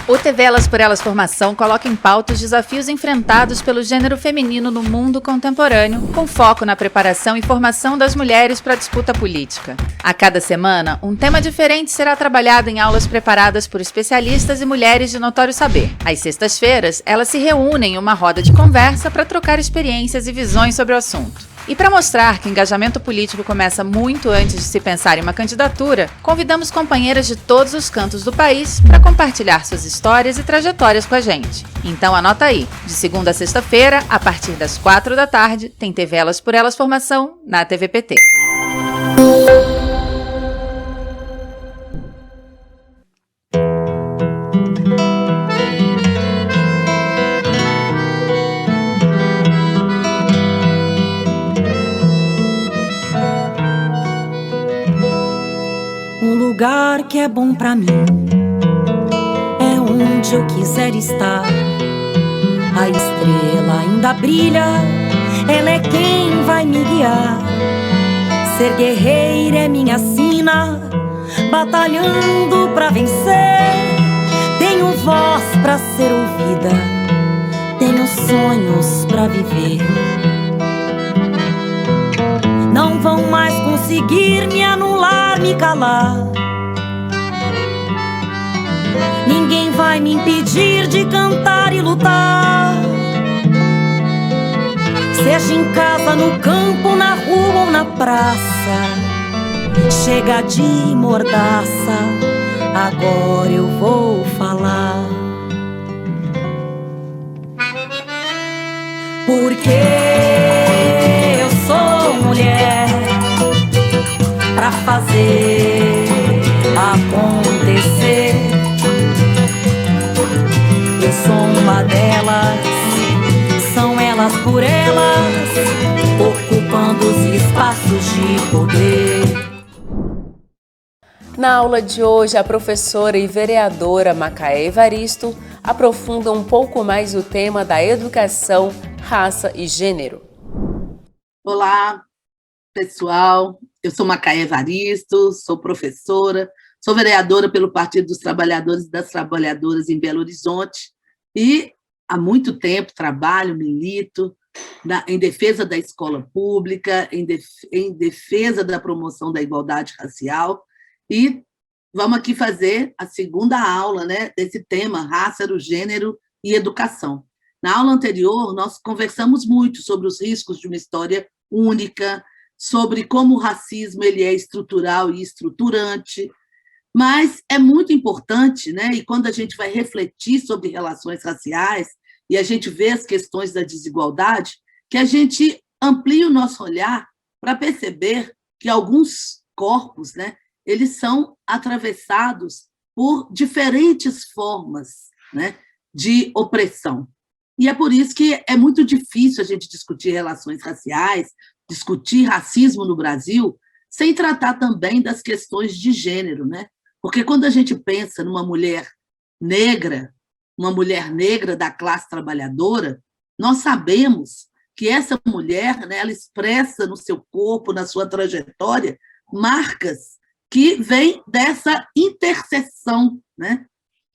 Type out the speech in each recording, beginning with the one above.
O TV Elas por Elas Formação coloca em pauta os desafios enfrentados pelo gênero feminino no mundo contemporâneo, com foco na preparação e formação das mulheres para a disputa política. A cada semana, um tema diferente será trabalhado em aulas preparadas por especialistas e mulheres de notório saber. Às sextas-feiras, elas se reúnem em uma roda de conversa para trocar experiências e visões sobre o assunto. E para mostrar que o engajamento político começa muito antes de se pensar em uma candidatura, convidamos companheiras de todos os cantos do país para compartilhar suas histórias e trajetórias com a gente. Então anota aí, de segunda a sexta-feira, a partir das 4 da tarde, tem TV Elas por Elas Formação na TVPT. Lugar que é bom pra mim é onde eu quiser estar. A estrela ainda brilha, ela é quem vai me guiar. Ser guerreira é minha sina, batalhando pra vencer. Tenho voz pra ser ouvida, tenho sonhos pra viver. Não vão mais conseguir me anular, me calar. Ninguém vai me impedir de cantar e lutar. Seja em casa, no campo, na rua ou na praça. Chega de mordaça, agora eu vou falar. Porque eu sou mulher pra fazer acontecer. Eu sou uma delas, são elas por elas, ocupando os espaços de poder. Na aula de hoje, a professora e vereadora Macaé Evaristo aprofunda um pouco mais o tema da educação, raça e gênero. Olá, pessoal. Eu sou Macaé Evaristo, sou professora, sou vereadora pelo Partido dos Trabalhadores e das Trabalhadoras em Belo Horizonte e há muito tempo trabalho, milito em defesa da escola pública, em defesa da promoção da igualdade racial e vamos aqui fazer a segunda aula, né, desse tema, raça, gênero e educação. Na aula anterior, nós conversamos muito sobre os riscos de uma história única, sobre como o racismo ele é estrutural e estruturante, mas é muito importante, né? E quando a gente vai refletir sobre relações raciais e a gente vê as questões da desigualdade, que a gente amplie o nosso olhar para perceber que alguns corpos, né, eles são atravessados por diferentes formas, né, de opressão. E é por isso que é muito difícil a gente discutir relações raciais, discutir racismo no Brasil, sem tratar também das questões de gênero, né? Porque quando a gente pensa numa mulher negra, uma mulher negra da classe trabalhadora, nós sabemos que essa mulher, né, ela expressa no seu corpo, na sua trajetória, marcas que vêm dessa interseção, né,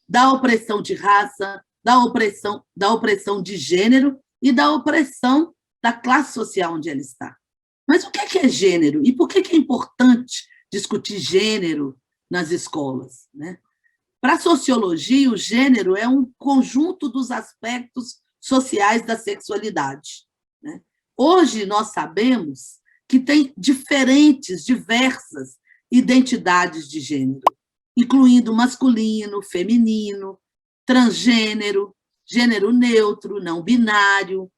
da opressão de raça, da opressão de gênero e da opressão da classe social onde ela está. Mas o que é gênero? E por que é importante discutir gênero nas escolas, né? Para a sociologia, o gênero é um conjunto dos aspectos sociais da sexualidade, né? Hoje, nós sabemos que tem diversas identidades de gênero, incluindo masculino, feminino, transgênero, gênero neutro, não binário,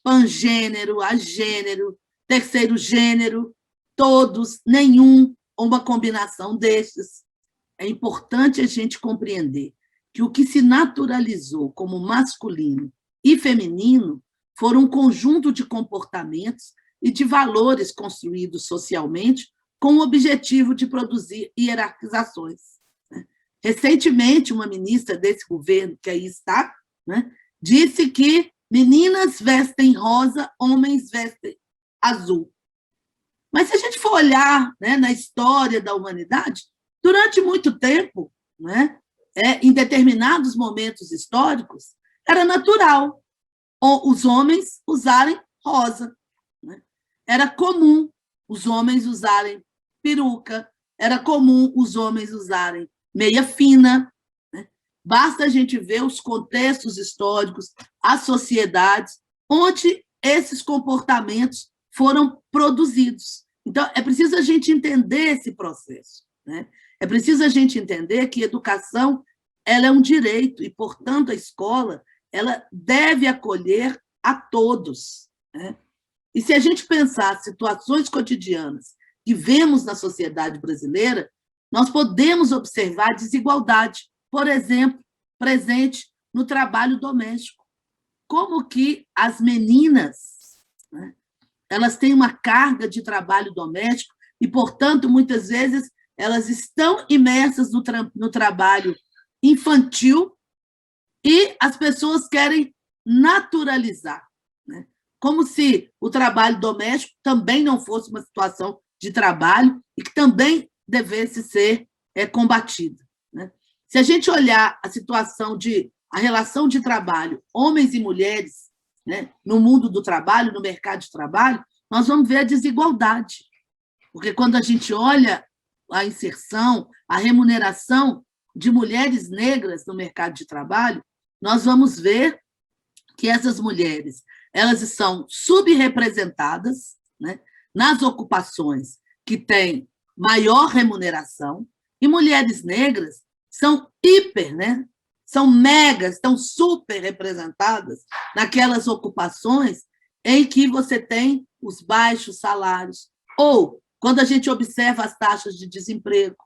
pangênero, agênero, terceiro gênero, todos, nenhum, ou uma combinação destes. É importante a gente compreender que o que se naturalizou como masculino e feminino foram um conjunto de comportamentos e de valores construídos socialmente com o objetivo de produzir hierarquizações. Recentemente, uma ministra desse governo, que aí está, né, disse que meninas vestem rosa, homens vestem azul. Mas se a gente for olhar, né, na história da humanidade, durante muito tempo, né, em determinados momentos históricos, era natural os homens usarem rosa, né? Era comum os homens usarem peruca, era comum os homens usarem meia fina, né? Basta a gente ver os contextos históricos, as sociedades, onde esses comportamentos foram produzidos. Então, é preciso a gente entender esse processo, né? É preciso a gente entender que educação ela é um direito e, portanto, a escola ela deve acolher a todos, né? E se a gente pensar situações cotidianas que vemos na sociedade brasileira, nós podemos observar desigualdade, por exemplo, presente no trabalho doméstico. Como que as meninas, né, elas têm uma carga de trabalho doméstico e, portanto, muitas vezes elas estão imersas no trabalho infantil e as pessoas querem naturalizar, né? Como se o trabalho doméstico também não fosse uma situação de trabalho e que também devesse ser combatida, né? Se a gente olhar a situação a relação de trabalho, homens e mulheres, né, no mundo do trabalho, no mercado de trabalho, nós vamos ver a desigualdade. Porque quando a gente olha a inserção, a remuneração de mulheres negras no mercado de trabalho, nós vamos ver que essas mulheres elas são subrepresentadas, né, nas ocupações que têm maior remuneração, e mulheres negras são né, são megas, estão super representadas naquelas ocupações em que você tem os baixos salários, ou quando a gente observa as taxas de desemprego,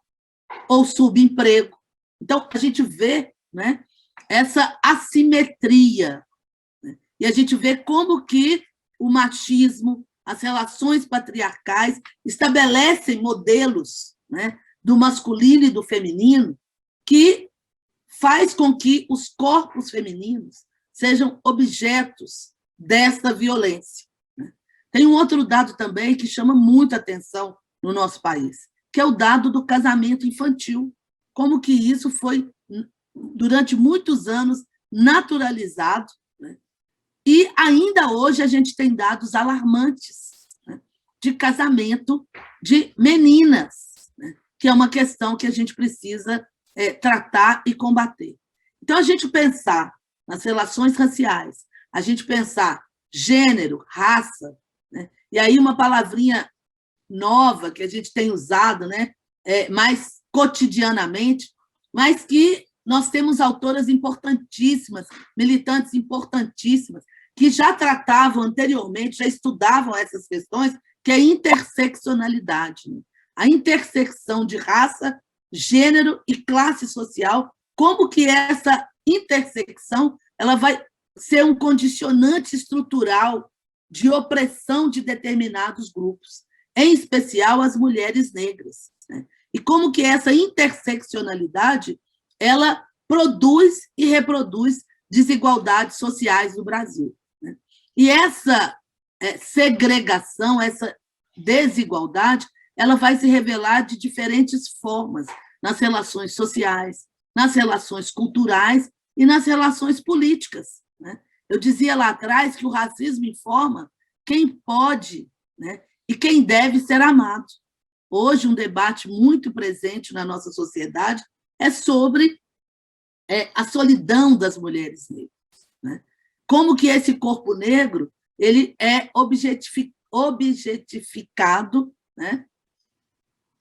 ou subemprego. Então, a gente vê, né, essa assimetria, né? E a gente vê como que o machismo, as relações patriarcais estabelecem modelos, né, do masculino e do feminino que faz com que os corpos femininos sejam objetos dessa violência, né? Tem um outro dado também que chama muita atenção no nosso país, que é o dado do casamento infantil, como que isso foi, durante muitos anos, naturalizado, né? E ainda hoje a gente tem dados alarmantes, né, de casamento de meninas, né, que é uma questão que a gente precisa tratar e combater. Então, a gente pensar nas relações raciais, a gente pensar gênero, raça, né, e aí uma palavrinha nova que a gente tem usado, né, mais cotidianamente, mas que nós temos autoras importantíssimas, militantes importantíssimas, que já tratavam anteriormente, já estudavam essas questões, que é a interseccionalidade, né? A intersecção de raça, gênero e classe social, como que essa intersecção ela vai ser um condicionante estrutural de opressão de determinados grupos, em especial as mulheres negras, né? E como que essa interseccionalidade ela produz e reproduz desigualdades sociais no Brasil, né? E essa segregação, essa desigualdade, ela vai se revelar de diferentes formas nas relações sociais, nas relações culturais e nas relações políticas, né? Eu dizia lá atrás que o racismo informa quem pode, né, e quem deve ser amado. Hoje, um debate muito presente na nossa sociedade é sobre a solidão das mulheres negras, né? Como que esse corpo negro ele é objetificado, né?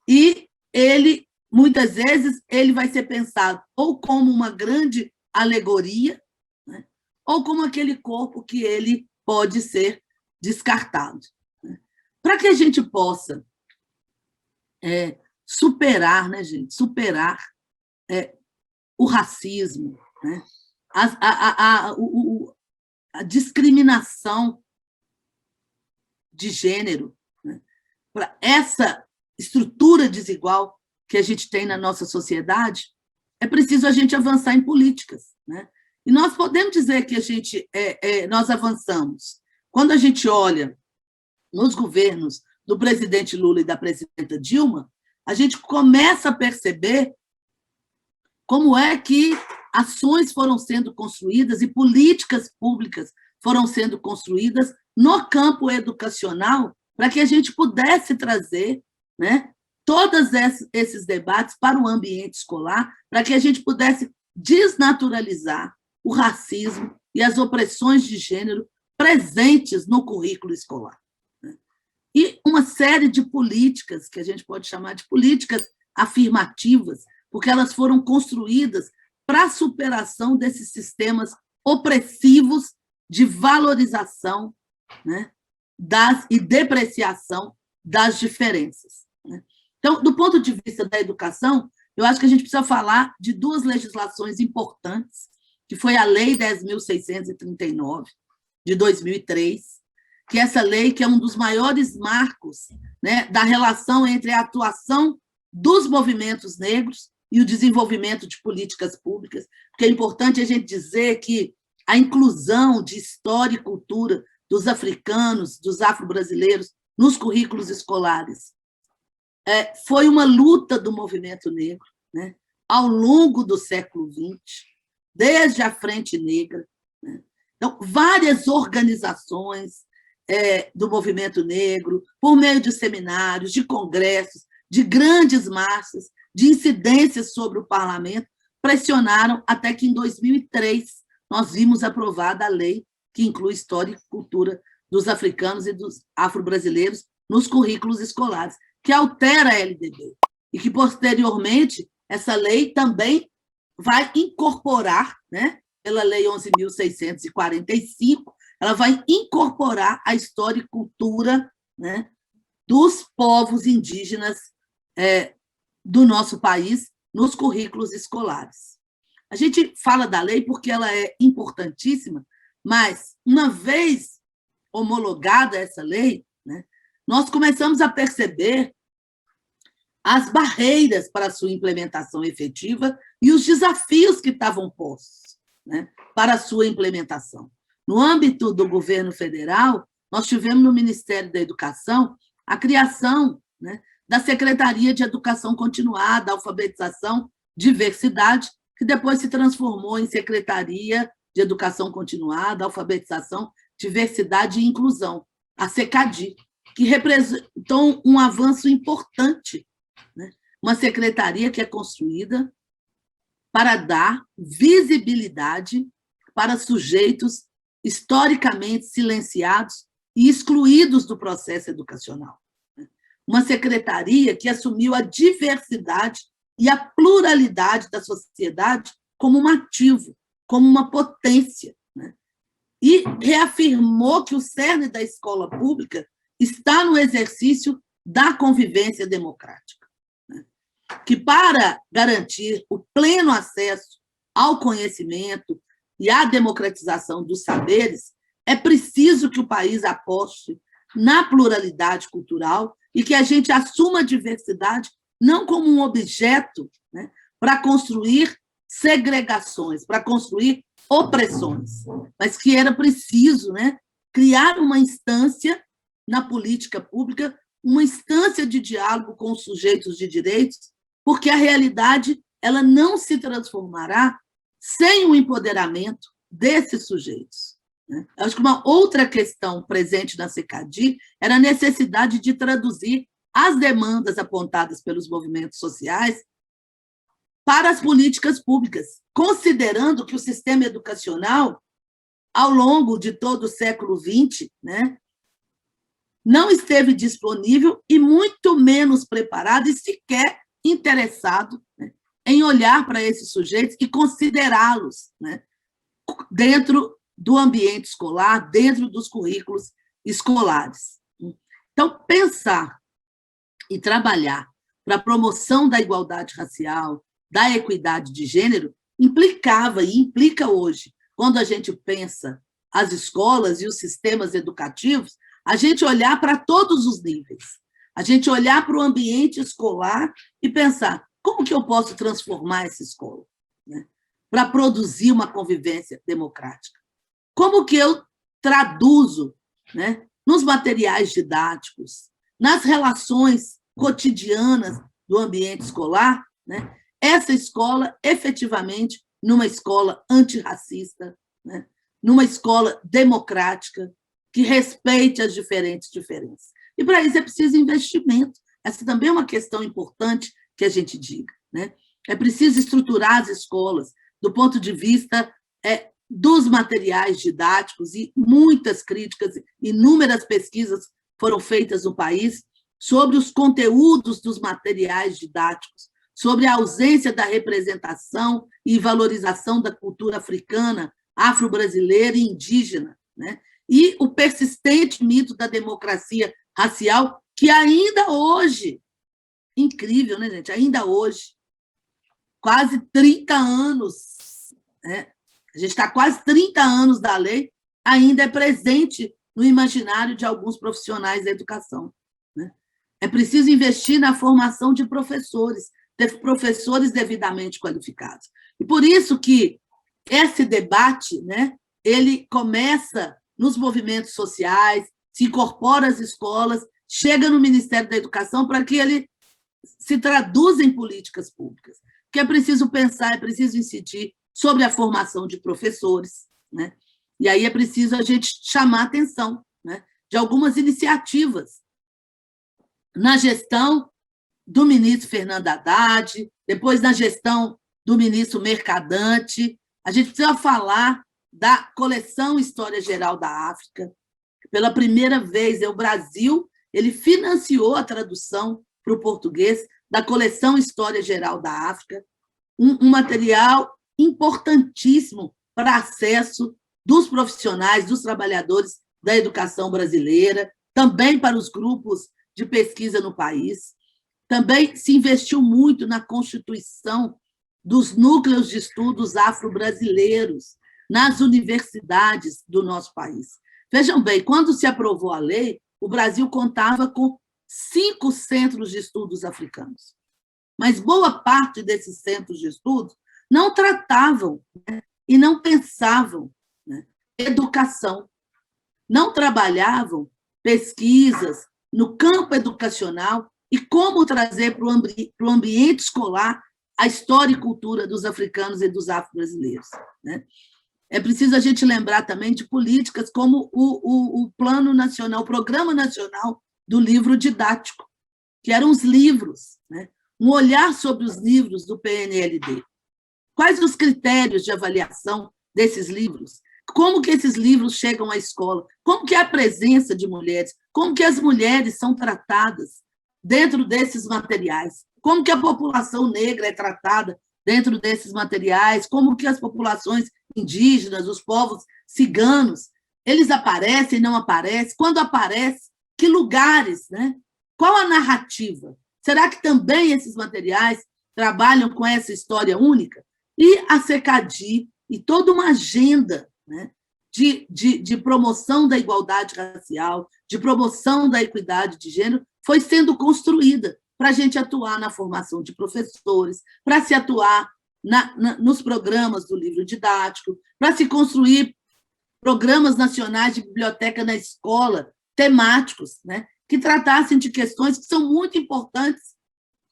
E ele, muitas vezes, ele vai ser pensado ou como uma grande alegoria, né, ou como aquele corpo que ele pode ser descartado, né? Para que a gente possa superar, né, gente, superar o racismo, né, a discriminação de gênero, né, para essa estrutura desigual que a gente tem na nossa sociedade, é preciso a gente avançar em políticas, né? E nós podemos dizer que nós avançamos. Quando a gente olha nos governos do presidente Lula e da presidenta Dilma, a gente começa a perceber como é que ações foram sendo construídas e políticas públicas foram sendo construídas no campo educacional para que a gente pudesse trazer, né, todos esses debates para o ambiente escolar, para que a gente pudesse desnaturalizar o racismo e as opressões de gênero presentes no currículo escolar. E uma série de políticas, que a gente pode chamar de políticas afirmativas, porque elas foram construídas para a superação desses sistemas opressivos de valorização, né, e depreciação das diferenças. Né? Então, do ponto de vista da educação, eu acho que a gente precisa falar de duas legislações importantes, que foi a Lei 10.639, de 2003, que essa lei que é um dos maiores marcos, né, da relação entre a atuação dos movimentos negros e o desenvolvimento de políticas públicas, porque é importante a gente dizer que a inclusão de história e cultura dos africanos, dos afro-brasileiros, nos currículos escolares foi uma luta do movimento negro, né, ao longo do século XX, desde a Frente Negra. Né? Então, várias organizações do movimento negro, por meio de seminários, de congressos, de grandes marchas, de incidências sobre o parlamento, pressionaram até que, em 2003, nós vimos aprovada a lei que inclui história e cultura dos africanos e dos afro-brasileiros nos currículos escolares, que altera a LDB, e que, posteriormente, essa lei também vai incorporar, né, pela Lei 11.645, ela vai incorporar a história e cultura, né, dos povos indígenas do nosso país nos currículos escolares. A gente fala da lei porque ela é importantíssima, mas, uma vez homologada essa lei, né, nós começamos a perceber as barreiras para a sua implementação efetiva e os desafios que estavam postos, né, para a sua implementação. No âmbito do governo federal, nós tivemos no Ministério da Educação a criação, né, da Secretaria de Educação Continuada, Alfabetização, Diversidade, que depois se transformou em Secretaria de Educação Continuada, Alfabetização, Diversidade e Inclusão, a SECADI, que representou um avanço importante, né? Uma secretaria que é construída para dar visibilidade para sujeitos historicamente silenciados e excluídos do processo educacional. Uma secretaria que assumiu a diversidade e a pluralidade da sociedade como um ativo, como uma potência, né? E reafirmou que o cerne da escola pública está no exercício da convivência democrática, né? Que, para garantir o pleno acesso ao conhecimento e à democratização dos saberes, é preciso que o país aposte na pluralidade cultural e que a gente assuma a diversidade não como um objeto, né, para construir segregações, para construir opressões, mas que era preciso, né, criar uma instância na política pública, uma instância de diálogo com os sujeitos de direitos, porque a realidade ela não se transformará sem o empoderamento desses sujeitos. Acho que uma outra questão presente na SECADI era a necessidade de traduzir as demandas apontadas pelos movimentos sociais para as políticas públicas, considerando que o sistema educacional, ao longo de todo o século XX, né, não esteve disponível e muito menos preparado e sequer interessado, né, em olhar para esses sujeitos e considerá-los, né, dentro do ambiente escolar, dentro dos currículos escolares. Então, pensar e trabalhar para a promoção da igualdade racial, da equidade de gênero, implicava e implica hoje, quando a gente pensa as escolas e os sistemas educativos, a gente olhar para todos os níveis, a gente olhar para o ambiente escolar e pensar como que eu posso transformar essa escola, né, para produzir uma convivência democrática. Como que eu traduzo, né, nos materiais didáticos, nas relações cotidianas do ambiente escolar, né, essa escola, efetivamente, numa escola antirracista, né? Numa escola democrática, que respeite as diferentes diferenças. E, para isso, é preciso investimento. Essa também é uma questão importante que a gente diga, né? É preciso estruturar as escolas do ponto de vista dos materiais didáticos, e muitas críticas, inúmeras pesquisas foram feitas no país sobre os conteúdos dos materiais didáticos, sobre a ausência da representação e valorização da cultura africana, afro-brasileira e indígena, né? E o persistente mito da democracia racial, que ainda hoje, incrível, né, gente? Ainda hoje, quase 30 anos, né? A gente está quase 30 anos da lei, ainda é presente no imaginário de alguns profissionais da educação, né? É preciso investir na formação de professores, ter professores devidamente qualificados. E por isso que esse debate, né, ele começa nos movimentos sociais, se incorpora às escolas, chega no Ministério da Educação para que ele se traduza em políticas públicas. Que é preciso pensar, é preciso incidir sobre a formação de professores, né? E aí é preciso a gente chamar a atenção, né, de algumas iniciativas na gestão do ministro Fernando Haddad, depois na gestão do ministro Mercadante. A gente precisa falar da coleção História Geral da África. Pela primeira vez, o Brasil ele financiou a tradução para o português da coleção História Geral da África, um material importantíssimo para acesso dos profissionais, dos trabalhadores da educação brasileira, também para os grupos de pesquisa no país. Também se investiu muito na constituição dos núcleos de estudos afro-brasileiros nas universidades do nosso país. Vejam bem, quando se aprovou a lei, o Brasil contava com 5 centros de estudos africanos. Mas boa parte desses centros de estudos não tratavam, né, e não pensavam, né, educação, não trabalhavam pesquisas no campo educacional e como trazer para o ambiente escolar a história e cultura dos africanos e dos afro-brasileiros, né? É preciso a gente lembrar também de políticas como o Plano Nacional, o Programa Nacional do Livro Didático, que eram os livros, né? Um olhar sobre os livros do PNLD. Quais os critérios de avaliação desses livros? Como que esses livros chegam à escola? Como que é a presença de mulheres? Como que as mulheres são tratadas dentro desses materiais? Como que a população negra é tratada dentro desses materiais? Como que as populações indígenas, os povos ciganos, eles aparecem, não aparecem? Quando aparecem, que lugares, né? Qual a narrativa? Será que também esses materiais trabalham com essa história única? E a CECADI e toda uma agenda, né, de promoção da igualdade racial, de promoção da equidade de gênero, foi sendo construída para a gente atuar na formação de professores, para se atuar nos programas do livro didático, para se construir programas nacionais de biblioteca na escola, temáticos, né, que tratassem de questões que são muito importantes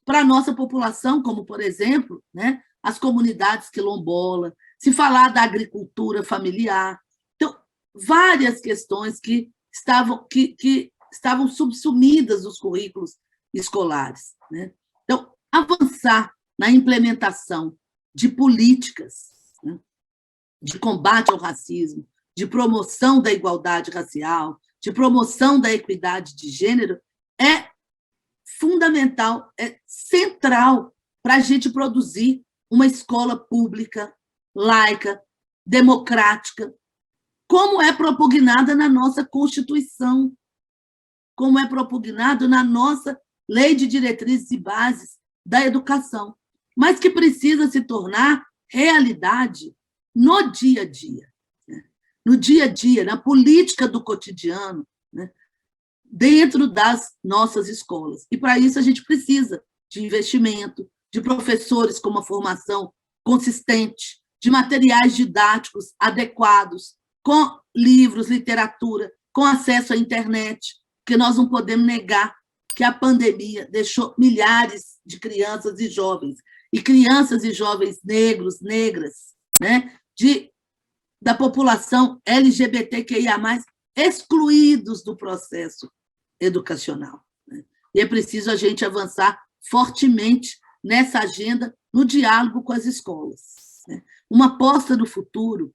para a nossa população, como, por exemplo, né, as comunidades quilombolas, se falar da agricultura familiar. Então, várias questões que estavam subsumidas nos currículos escolares, né? Então, avançar na implementação de políticas, né, de combate ao racismo, de promoção da igualdade racial, de promoção da equidade de gênero, é fundamental, é central para a gente produzir uma escola pública, laica, democrática, como é propugnada na nossa Constituição, como é propugnado na nossa Lei de Diretrizes e Bases da Educação, mas que precisa se tornar realidade no dia a dia, né? No dia a dia, na política do cotidiano, né? Dentro das nossas escolas. E, para isso, a gente precisa de investimento, de professores com uma formação consistente, de materiais didáticos adequados, com livros, literatura, com acesso à internet, porque nós não podemos negar que a pandemia deixou milhares de crianças e jovens e crianças e jovens negros, negras, né, da população LGBTQIA+, excluídos do processo educacional. Né? E é preciso a gente avançar fortemente nessa agenda, no diálogo com as escolas. Né? Uma aposta no futuro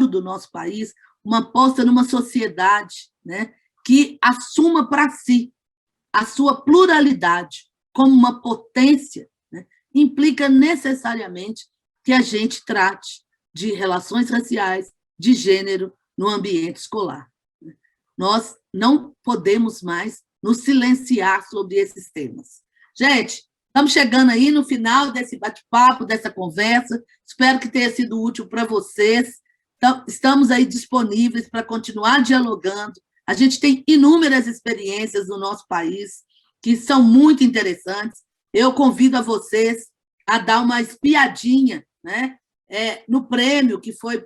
do nosso país, uma aposta numa sociedade, né, que assuma para si a sua pluralidade como uma potência, né, implica necessariamente que a gente trate de relações raciais, de gênero, no ambiente escolar. Nós não podemos mais nos silenciar sobre esses temas. Gente, estamos chegando aí no final desse bate-papo, dessa conversa. Espero que tenha sido útil para vocês. Então, estamos aí disponíveis para continuar dialogando. A gente tem inúmeras experiências no nosso país que são muito interessantes. Eu convido a vocês a dar uma espiadinha, né, no prêmio que foi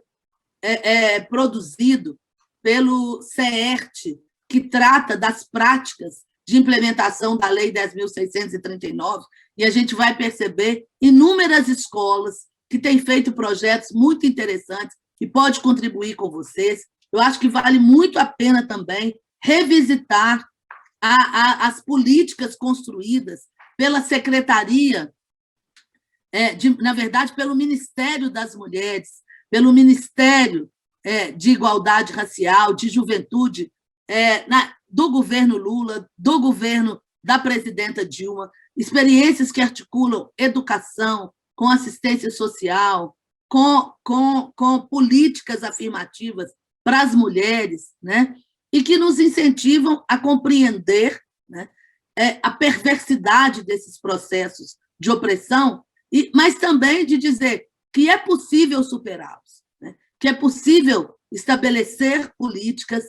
produzido pelo CERT, que trata das práticas de implementação da Lei 10.639, e a gente vai perceber inúmeras escolas que têm feito projetos muito interessantes e pode contribuir com vocês. Eu acho que vale muito a pena também revisitar as políticas construídas pela Secretaria, na verdade, pelo Ministério das Mulheres, pelo Ministério de Igualdade Racial, de Juventude, do governo Lula, do governo da presidenta Dilma, experiências que articulam educação com assistência social, com políticas afirmativas para as mulheres, né? E que nos incentivam a compreender, né, a perversidade desses processos de opressão, mas também de dizer que é possível superá-los, né? Que é possível estabelecer políticas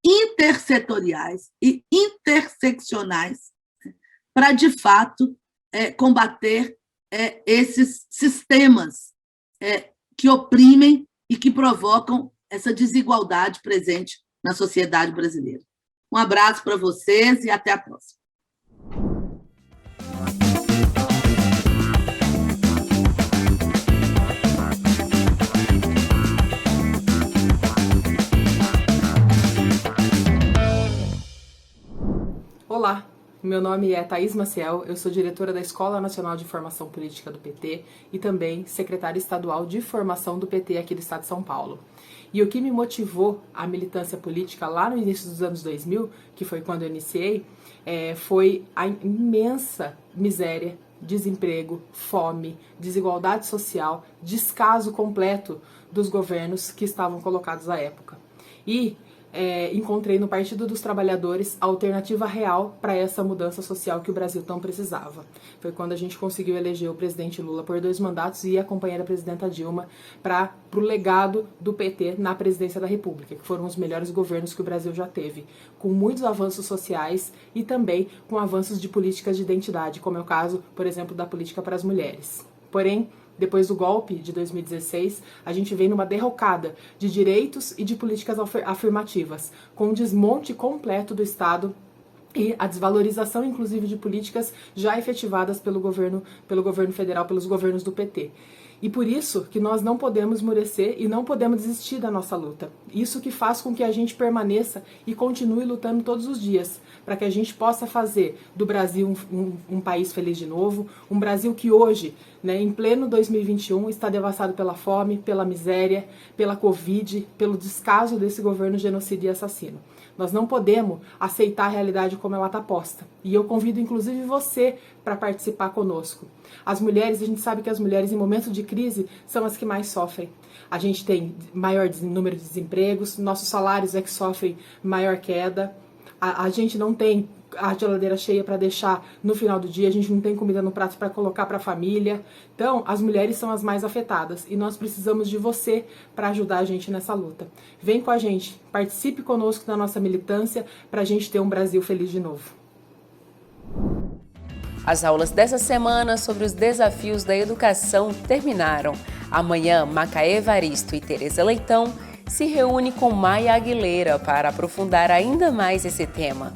intersetoriais e interseccionais, né, para, de fato, combater esses sistemas que oprimem e que provocam essa desigualdade presente na sociedade brasileira. Um abraço para vocês e até a próxima. Olá, meu nome é Thaís Maciel, eu sou diretora da Escola Nacional de Formação Política do PT e também secretária estadual de formação do PT aqui do estado de São Paulo. E o que me motivou à militância política lá no início dos anos 2000, que foi quando eu iniciei, foi a imensa miséria, desemprego, fome, desigualdade social, descaso completo dos governos que estavam colocados à época. E encontrei no Partido dos Trabalhadores a alternativa real para essa mudança social que o Brasil tão precisava. Foi quando a gente conseguiu eleger o presidente Lula por 2 mandatos e a companheira presidenta Dilma para o legado do PT na presidência da República, que foram os melhores governos que o Brasil já teve, com muitos avanços sociais e também com avanços de políticas de identidade, como é o caso, por exemplo, da política para as mulheres. Porém, depois do golpe de 2016, a gente vem numa derrocada de direitos e de políticas afirmativas, com um desmonte completo do Estado e a desvalorização, inclusive, de políticas já efetivadas pelo governo federal, pelos governos do PT. E por isso que nós não podemos esmorecer e não podemos desistir da nossa luta. Isso que faz com que a gente permaneça e continue lutando todos os dias, para que a gente possa fazer do Brasil um país feliz de novo, um Brasil que hoje, né, em pleno 2021, está devastado pela fome, pela miséria, pela Covid, pelo descaso desse governo genocida e assassino. Nós não podemos aceitar a realidade como ela está posta. E eu convido, inclusive, você para participar conosco. As mulheres, a gente sabe que as mulheres, em momentos de crise, são as que mais sofrem. A gente tem maior número de desempregos, nossos salários é que sofrem maior queda, a gente não tem a geladeira cheia para deixar no final do dia, a gente não tem comida no prato para colocar para a família. Então, as mulheres são as mais afetadas e nós precisamos de você para ajudar a gente nessa luta. Vem com a gente, participe conosco da nossa militância para a gente ter um Brasil feliz de novo. As aulas dessa semana sobre os desafios da educação terminaram. Amanhã, Macaé Evaristo e Tereza Leitão se reúnem com Maia Aguilera para aprofundar ainda mais esse tema.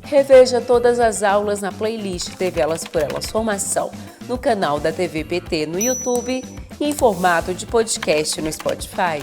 Reveja todas as aulas na playlist TV Elas por Elas Formação no canal da TV PT no YouTube e em formato de podcast no Spotify.